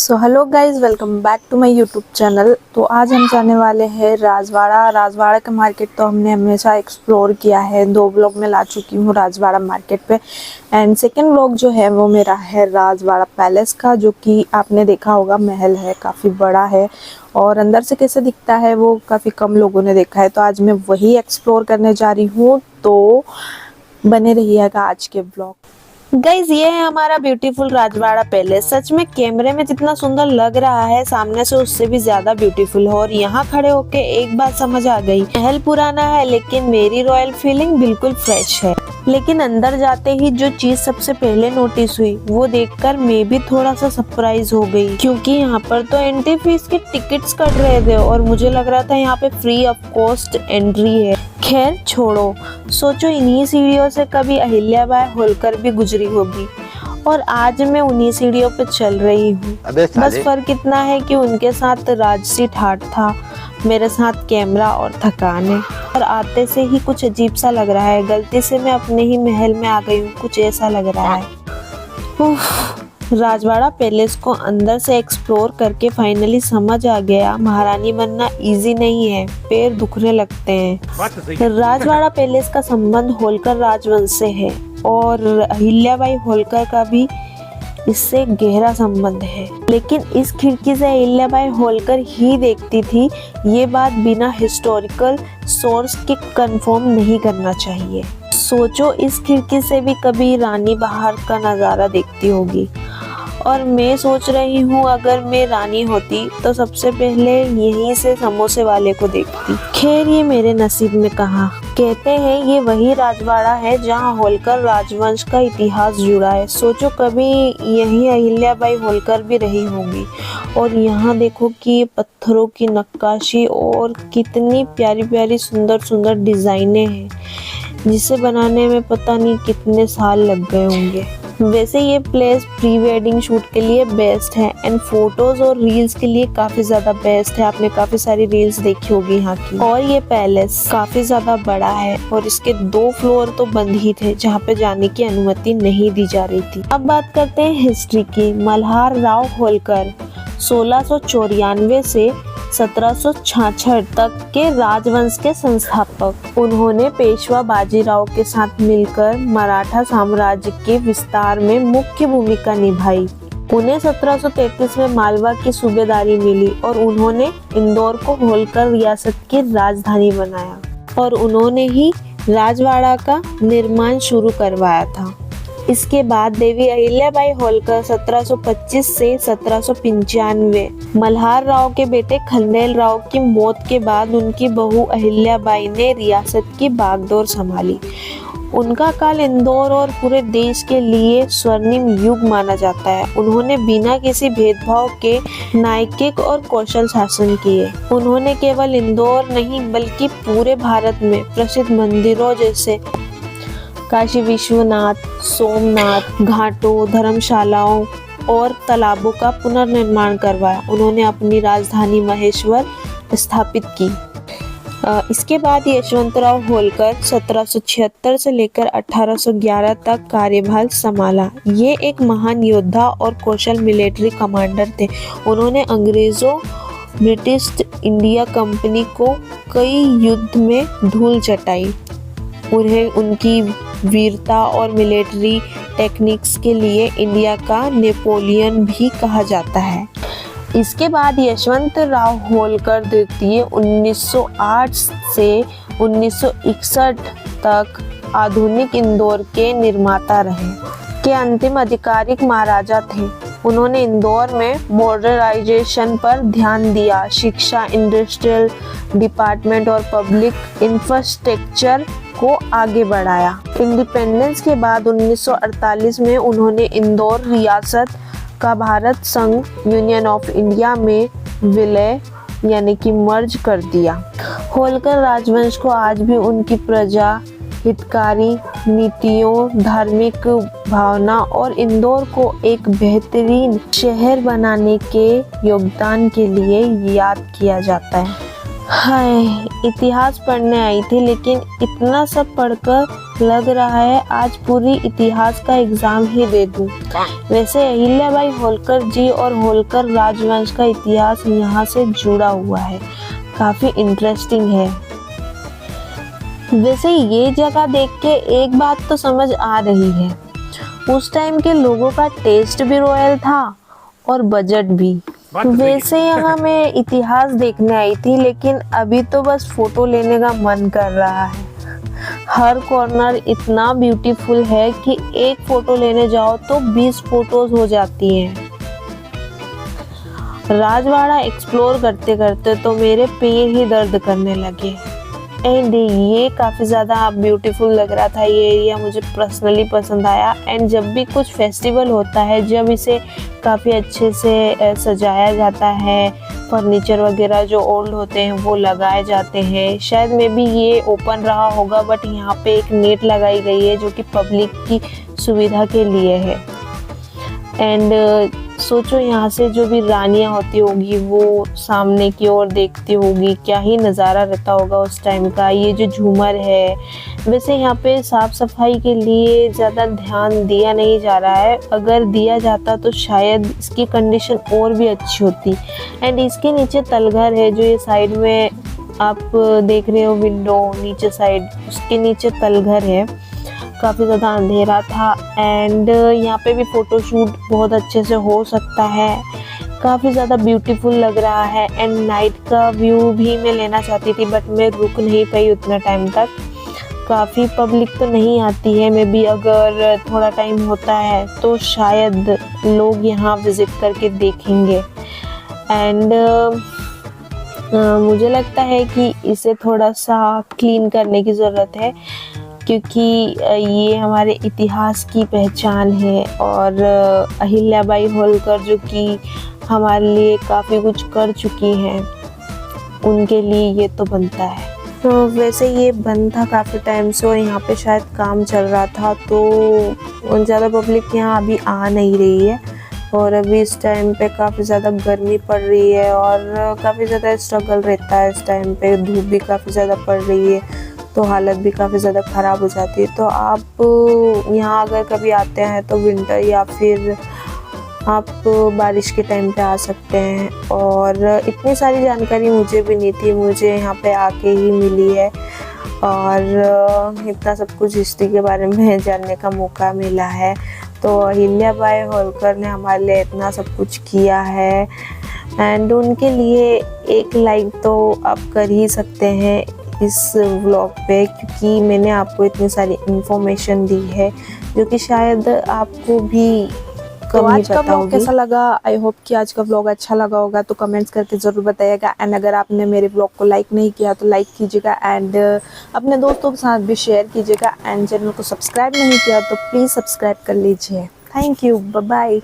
So hello guys, welcome back to my YouTube channel. तो आज हम जाने वाले हैं राजवाड़ा का मार्केट। तो हमने हमेशा एक्सप्लोर किया है, 2 ब्लॉग में ला चुकी हूँ राजवाड़ा मार्केट पे। एंड सेकंड ब्लॉग जो है वो मेरा है राजवाड़ा पैलेस का, जो कि आपने देखा होगा महल है, काफ़ी बड़ा है और अंदर से कैसे दिखता है वो काफ़ी कम लोगों ने देखा है। तो आज मैं वही एक्सप्लोर करने जा रही हूँ, तो बने रहिएगा आज के ब्लॉग। गाइज, ये है हमारा ब्यूटीफुल राजवाड़ा पैलेस। सच में कैमरे में जितना सुंदर लग रहा है, सामने से उससे भी ज्यादा ब्यूटीफुल है। और यहाँ खड़े होके एक बात समझ आ गई, महल पुराना है लेकिन मेरी रॉयल फीलिंग बिल्कुल फ्रेश है। लेकिन अंदर जाते ही जो चीज सबसे पहले नोटिस हुई वो देखकर मैं भी थोड़ा सा सरप्राइज हो गई, क्योंकि यहाँ पर तो एंट्री फीस के टिकट्स कट रहे थे और मुझे लग रहा था यहाँ पे फ्री ऑफ कॉस्ट एंट्री है। खैर छोड़ो, सोचो इन्हीं सीढ़ियों से कभी अहिल्याबाई होलकर भी गुजरी होगी और आज मैं उन्हीं सीढ़ियों पे चल रही हूँ। बस फर्क इतना है कि उनके साथ राजसी ठाठ था, मेरे साथ कैमरा और थकान है। और आते से ही कुछ अजीब सा लग रहा है, गलती से मैं अपने ही महल में आ गई हूँ, कुछ ऐसा लग रहा है। राजवाड़ा पैलेस को अंदर से एक्सप्लोर करके फाइनली समझ आ गया, महारानी बनना इजी नहीं है, पैर दुखने लगते हैं। राजवाड़ा पैलेस का संबंध होलकर राजवंश से है और अहिल्याबाई होलकर का भी इससे गहरा संबंध है। लेकिन इस खिड़की से अहिल्याबाई होलकर ही देखती थी, ये बात बिना हिस्टोरिकल सोर्स के कंफर्म नहीं करना चाहिए। सोचो, इस खिड़की से भी कभी रानी बाहर का नज़ारा देखती होगी और मैं सोच रही हूँ अगर मैं रानी होती तो सबसे पहले यहीं से समोसे वाले को देखती। खैर, ये मेरे नसीब में कहा। कहते हैं ये वही राजवाड़ा है जहाँ होलकर राजवंश का इतिहास जुड़ा है। सोचो, कभी यहीं अहिल्याबाई होलकर भी रही होंगी। और यहाँ देखो कि पत्थरों की नक्काशी और कितनी प्यारी प्यारी सुंदर सुंदर डिजाइनें हैं, जिसे बनाने में पता नहीं कितने साल लग गए होंगे। वैसे ये प्लेस प्री वेडिंग शूट के लिए बेस्ट है एंड फोटोज और रील्स के लिए काफी ज्यादा बेस्ट है। आपने काफी सारी रील्स देखी होगी यहाँ की। और ये पैलेस काफी ज्यादा बड़ा है और इसके 2 फ्लोर तो बंद ही थे, जहाँ पे जाने की अनुमति नहीं दी जा रही थी। अब बात करते हैं हिस्ट्री की। मल्हार राव होलकर 1694 से 1766 तक के राजवंश के संस्थापक। उन्होंने पेशवा बाजीराव के साथ मिलकर मराठा साम्राज्य के विस्तार में मुख्य भूमिका निभाई। उन्हें 1733 में मालवा की सूबेदारी मिली और उन्होंने इंदौर को होलकर रियासत की राजधानी बनाया और उन्होंने ही राजवाड़ा का निर्माण शुरू करवाया था। इसके बाद देवी अहिल्याबाई होलकर 1725 से 1795, मल्हार राव के बेटे खंडेल राव की मौत के बाद उनकी बहू अहिल्याबाई ने रियासत की बागडोर संभाली। उनका काल इंदौर और पूरे देश के लिए स्वर्णिम युग माना जाता है। उन्होंने बिना किसी भेदभाव के न्यायिक और कौशल शासन किए। उन्होंने केवल इंदौर नहीं बल्कि पूरे भारत में प्रसिद्ध मंदिरों जैसे काशी विश्वनाथ, सोमनाथ, घाटों, धर्मशालाओं और तालाबों का पुनर्निर्माण करवाया। उन्होंने अपनी राजधानी महेश्वर स्थापित की। इसके बाद यशवंतराव होलकर 1776 से लेकर 1811 तक कार्यभार संभाला। ये एक महान योद्धा और कौशल मिलिट्री कमांडर थे। उन्होंने अंग्रेजों, ब्रिटिश इंडिया कंपनी को कई युद्ध में धूल चटाई। उन्हें उनकी वीरता और मिलिट्री टेक्निक्स के लिए इंडिया का नेपोलियन भी कहा जाता है। इसके बाद यशवंत राव होलकर द्वितीय 1908 से 1961 तक आधुनिक इंदौर के निर्माता रहे। के अंतिम आधिकारिक महाराजा थे। उन्होंने इंदौर में मॉडर्नाइजेशन पर ध्यान दिया, शिक्षा, इंडस्ट्रियल डिपार्टमेंट और पब्लिक इंफ्रास्ट्रक्चर को आगे बढ़ाया। इंडिपेंडेंस के बाद 1948 में उन्होंने इंदौर रियासत का भारत संघ यूनियन ऑफ इंडिया में विलय यानी कि मर्ज कर दिया। होलकर राजवंश को आज भी उनकी प्रजा हितकारी नीतियों, धार्मिक भावना और इंदौर को एक बेहतरीन शहर बनाने के योगदान के लिए याद किया जाता है। हाय, इतिहास पढ़ने आई थी लेकिन इतना सब पढ़कर लग रहा है आज पूरी इतिहास का एग्जाम ही दे दूं। वैसे अहिल्याबाई होलकर जी और होलकर राजवंश का इतिहास यहाँ से जुड़ा हुआ है, काफी इंटरेस्टिंग है। वैसे ये जगह देख के एक बात तो समझ आ रही है, उस टाइम के लोगों का टेस्ट भी रॉयल था और बजट भी। वैसे यहाँ मैं इतिहास देखने आई थी लेकिन अभी तो बस फोटो लेने का मन कर रहा है। हर कॉर्नर इतना ब्यूटीफुल है कि एक फोटो लेने जाओ तो 20 फोटोज हो जाती हैं। राजवाड़ा एक्सप्लोर करते करते तो मेरे पैर ही दर्द करने लगे। एंड ये काफ़ी ज़्यादा ब्यूटीफुल लग रहा था, ये एरिया मुझे पर्सनली पसंद आया। एंड जब भी कुछ फेस्टिवल होता है, जब इसे काफ़ी अच्छे से सजाया जाता है, फर्नीचर वगैरह जो ओल्ड होते हैं वो लगाए जाते हैं। शायद में भी ये ओपन रहा होगा, बट यहाँ पे एक नेट लगाई गई है जो कि पब्लिक की सुविधा के लिए है। एंड सोचो यहाँ से जो भी रानियाँ होती होगी वो सामने की ओर देखती होगी, क्या ही नज़ारा रहता होगा उस टाइम का। ये जो झूमर है, वैसे यहाँ पे साफ़ सफाई के लिए ज़्यादा ध्यान दिया नहीं जा रहा है, अगर दिया जाता तो शायद इसकी कंडीशन और भी अच्छी होती। एंड इसके नीचे तलघर है, जो ये साइड में आप देख रहे हो विंडो नीचे साइड, उसके नीचे तलघर है। काफ़ी ज़्यादा अंधेरा था एंड यहाँ पे भी फ़ोटोशूट बहुत अच्छे से हो सकता है। काफ़ी ज़्यादा ब्यूटीफुल लग रहा है। एंड नाइट का व्यू भी मैं लेना चाहती थी बट मैं रुक नहीं पाई उतना टाइम तक। काफ़ी पब्लिक तो नहीं आती है, मे बी अगर थोड़ा टाइम होता है तो शायद लोग यहाँ विज़िट करके देखेंगे। एंड मुझे लगता है कि इसे थोड़ा सा क्लीन करने की ज़रूरत है, क्योंकि ये हमारे इतिहास की पहचान है और अहिल्याबाई होलकर जो कि हमारे लिए काफ़ी कुछ कर चुकी हैं, उनके लिए ये तो बनता है। तो वैसे ये बंद था काफ़ी टाइम से और यहाँ पे शायद काम चल रहा था, तो ज़्यादा पब्लिक यहाँ अभी आ नहीं रही है। और अभी इस टाइम पे काफ़ी ज़्यादा गर्मी पड़ रही है और काफ़ी ज़्यादा स्ट्रगल रहता है इस टाइम पे, धूप भी काफ़ी ज़्यादा पड़ रही है तो हालत भी काफ़ी ज़्यादा ख़राब हो जाती है। तो आप यहाँ अगर कभी आते हैं तो विंटर या फिर आप बारिश के टाइम पे आ सकते हैं। और इतनी सारी जानकारी मुझे भी नहीं थी, मुझे यहाँ पे आके ही मिली है और इतना सब कुछ हिस्ट्री के बारे में जानने का मौका मिला है। तो अहिल्याबाई होलकर ने हमारे लिए इतना सब कुछ किया है एंड उनके लिए एक लाइक तो आप कर ही सकते हैं इस व्लॉग पे, क्योंकि मैंने आपको इतनी सारी इन्फॉर्मेशन दी है जो कि शायद आपको भी कम ही पता होगी। कैसा लगा? आई होप कि आज का व्लॉग अच्छा लगा होगा, तो कमेंट्स करके ज़रूर बताइएगा। एंड अगर आपने मेरे व्लॉग को लाइक नहीं किया तो लाइक कीजिएगा एंड अपने दोस्तों के साथ भी शेयर कीजिएगा। एंड चैनल को सब्सक्राइब नहीं किया तो प्लीज़ सब्सक्राइब कर लीजिए। Thank you, bye bye.